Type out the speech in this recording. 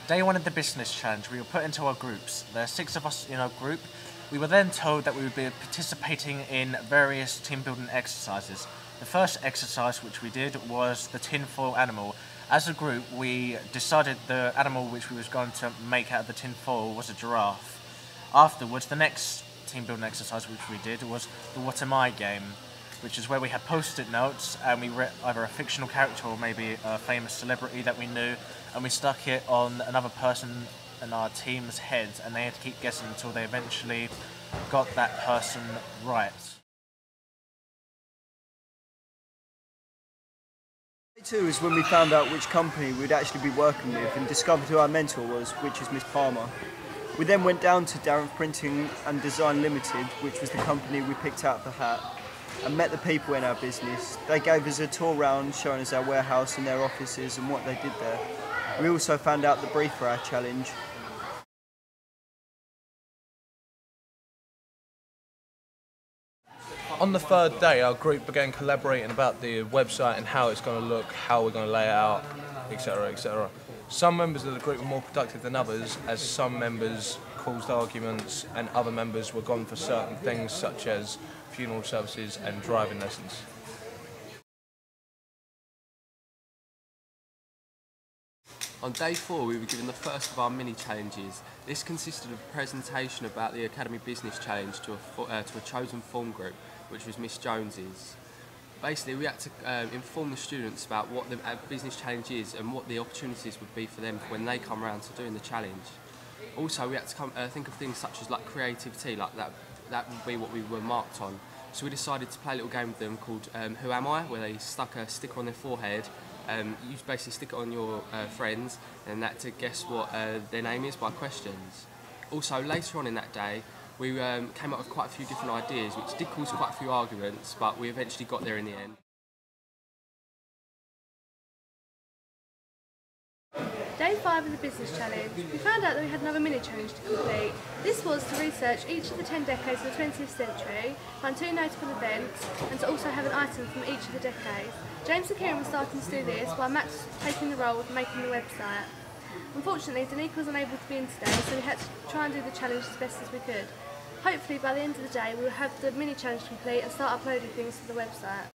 Day one of the business challenge, we were put into our groups. There are 6 of us in our group. We were then told that we would be participating in various team building exercises. The first exercise which we did was the tinfoil animal. As a group, we decided the animal which we was going to make out of the tinfoil was a giraffe. Afterwards, the next team building exercise which we did was the What Am I game, which is where we had post-it notes and we read either a fictional character or maybe a famous celebrity that we knew, and we stuck it on another person in our team's heads, and they had to keep guessing until they eventually got that person right. Day two is when we found out which company we'd actually be working with and discovered who our mentor was, which is Miss Palmer. We then went down to Darren Printing and Design Limited, which was the company we picked out of the hat, and met the people in our business. They gave us a tour round, showing us our warehouse and their offices and what they did there. We also found out the brief for our challenge. On the third day, our group began collaborating about the website and how it's going to look, how we're going to lay it out, etc, etc. Some members of the group were more productive than others, as some members caused arguments and other members were gone for certain things such as funeral services and driving lessons. On day 4, we were given the first of our mini challenges. This consisted of a presentation about the Academy Business Challenge to a chosen form group, which was Miss Jones's. Basically, we had to inform the students about what the business challenge is and what the opportunities would be for them when they come around to doing the challenge. Also, we had to think of things such as like creativity, like that would be what we were marked on. So we decided to play a little game with them called Who Am I?, where they stuck a sticker on their forehead. You basically stick it on your friends, and that to guess what their name is by questions. Also, later on in that day, we came up with quite a few different ideas, which did cause quite a few arguments, but we eventually got there in the end. Day 5 of the business challenge, we found out that we had another mini challenge to complete. This was to research each of the 10 decades of the 20th century, find 2 notable events, and to also have an item from each of the decades. James and Kieran were starting to do this, while Max was taking the role of making the website. Unfortunately, Danique was unable to be in today, so we had to try and do the challenge as best as we could. Hopefully by the end of the day we will have the mini challenge complete and start uploading things to the website.